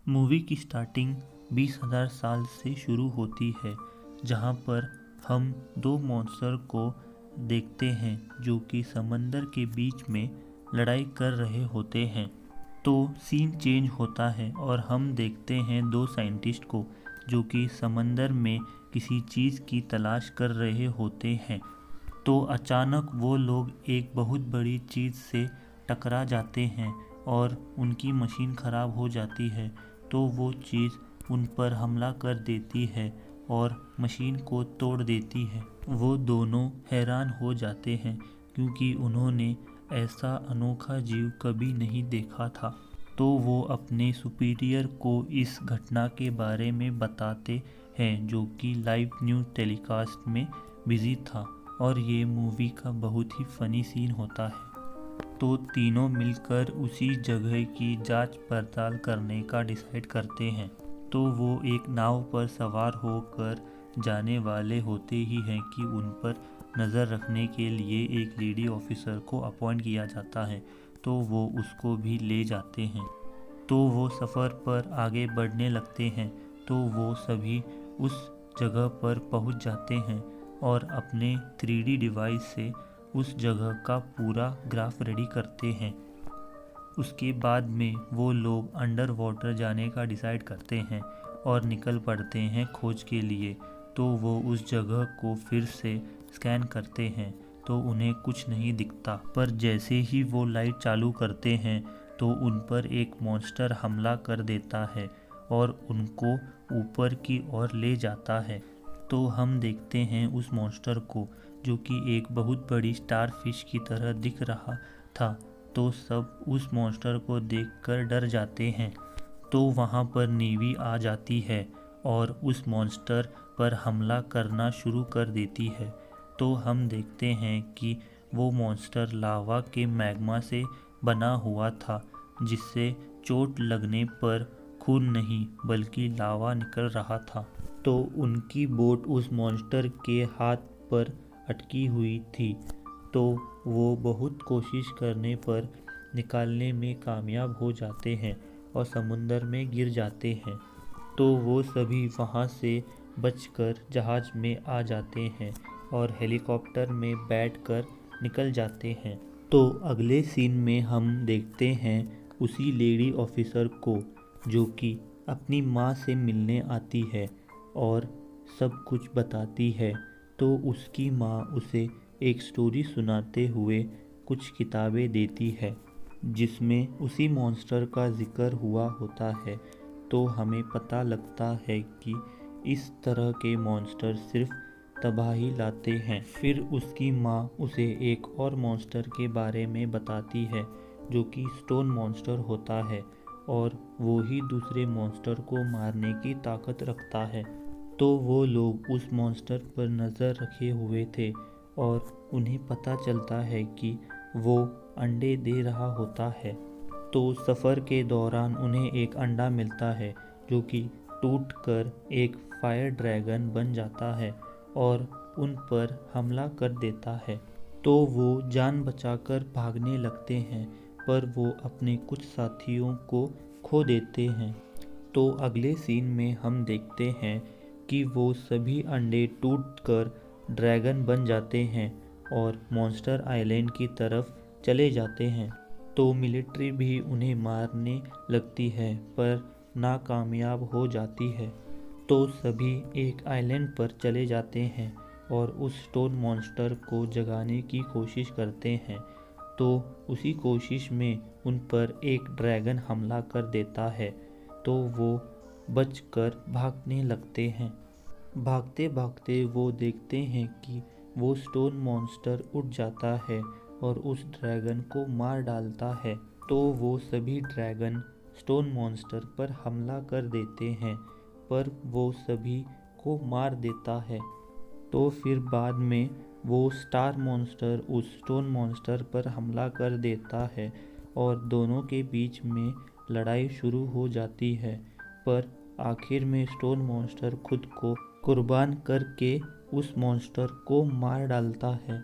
Movie की starting 20,000 साल से शुरू होती है, जहाँ पर हम दो मॉन्स्टर को देखते हैं जो कि समंदर के बीच में लड़ाई कर रहे होते हैं। तो सीन चेंज होता है और हम देखते हैं दो साइंटिस्ट को जो कि समंदर में किसी चीज़ की तलाश कर रहे होते हैं। तो अचानक वो लोग एक बहुत बड़ी चीज़ से टकरा जाते हैं और उनकी मशीन ख़राब हो जाती है। तो वो चीज़ उन पर हमला कर देती है और मशीन को तोड़ देती है। वो दोनों हैरान हो जाते हैं क्योंकि उन्होंने ऐसा अनोखा जीव कभी नहीं देखा था। तो वो अपने सुपीरियर को इस घटना के बारे में बताते हैं जो कि लाइव न्यूज़ टेलीकास्ट में बिजी था। और ये मूवी का बहुत ही फनी सीन होता है। तो तीनों मिलकर उसी जगह की जांच पड़ताल करने का डिसाइड करते हैं। तो वो एक नाव पर सवार होकर जाने वाले होते ही हैं कि उन पर नज़र रखने के लिए एक लेडी ऑफिसर को अपॉइंट किया जाता है। तो वो उसको भी ले जाते हैं। तो वो सफ़र पर आगे बढ़ने लगते हैं। तो वो सभी उस जगह पर पहुंच जाते हैं और अपने 3D डिवाइस से उस जगह का पूरा ग्राफ रेडी करते हैं। उसके बाद में वो लोग अंडर वाटर जाने का डिसाइड करते हैं और निकल पड़ते हैं खोज के लिए। तो वो उस जगह को फिर से स्कैन करते हैं तो उन्हें कुछ नहीं दिखता। पर जैसे ही वो लाइट चालू करते हैं तो उन पर एक मॉन्स्टर हमला कर देता है और उनको ऊपर की ओर ले जाता है। तो हम देखते हैं उस मॉन्स्टर को जो कि एक बहुत बड़ी स्टार फिश की तरह दिख रहा था। तो सब उस मॉन्स्टर को देखकर डर जाते हैं। तो वहाँ पर नेवी आ जाती है और उस मॉन्स्टर पर हमला करना शुरू कर देती है। तो हम देखते हैं कि वो मॉन्स्टर लावा के मैग्मा से बना हुआ था, जिससे चोट लगने पर खून नहीं बल्कि लावा निकल रहा था। तो उनकी बोट उस मॉन्स्टर के हाथ पर अटकी हुई थी। तो वो बहुत कोशिश करने पर निकालने में कामयाब हो जाते हैं और समुंदर में गिर जाते हैं। तो वो सभी वहाँ से बचकर जहाज़ में आ जाते हैं और हेलीकॉप्टर में बैठकर निकल जाते हैं। तो अगले सीन में हम देखते हैं उसी लेडी ऑफिसर को जो कि अपनी माँ से मिलने आती है और सब कुछ बताती है। तो उसकी माँ उसे एक स्टोरी सुनाते हुए कुछ किताबें देती है जिसमें उसी मॉन्स्टर का जिक्र हुआ होता है। तो हमें पता लगता है कि इस तरह के मॉन्स्टर सिर्फ तबाही लाते हैं। फिर उसकी माँ उसे एक और मॉन्स्टर के बारे में बताती है जो कि स्टोन मॉन्स्टर होता है और वो ही दूसरे मॉन्स्टर को मारने की ताकत रखता है। तो वो लोग उस मॉन्स्टर पर नज़र रखे हुए थे और उन्हें पता चलता है कि वो अंडे दे रहा होता है। तो सफ़र के दौरान उन्हें एक अंडा मिलता है जो कि टूटकर एक फायर ड्रैगन बन जाता है और उन पर हमला कर देता है। तो वो जान बचाकर भागने लगते हैं पर वो अपने कुछ साथियों को खो देते हैं। तो अगले सीन में हम देखते हैं कि वो सभी अंडे टूटकर ड्रैगन बन जाते हैं और मॉन्स्टर आइलैंड की तरफ चले जाते हैं। तो मिलिट्री भी उन्हें मारने लगती है पर नाकामयाब हो जाती है। तो सभी एक आइलैंड पर चले जाते हैं और उस स्टोन मॉन्स्टर को जगाने की कोशिश करते हैं। तो उसी कोशिश में उन पर एक ड्रैगन हमला कर देता है। तो वो बचकर भागने लगते हैं। भागते भागते वो देखते हैं कि वो स्टोन मॉन्स्टर उठ जाता है और उस ड्रैगन को मार डालता है। तो वो सभी ड्रैगन स्टोन मॉन्स्टर पर हमला कर देते हैं पर वो सभी को मार देता है। तो फिर बाद में वो स्टार मॉन्स्टर उस स्टोन मॉन्स्टर पर हमला कर देता है और दोनों के बीच में लड़ाई शुरू हो जाती है। पर आखिर में स्टोन मॉन्स्टर खुद को कुर्बान करके उस मॉन्स्टर को मार डालता है।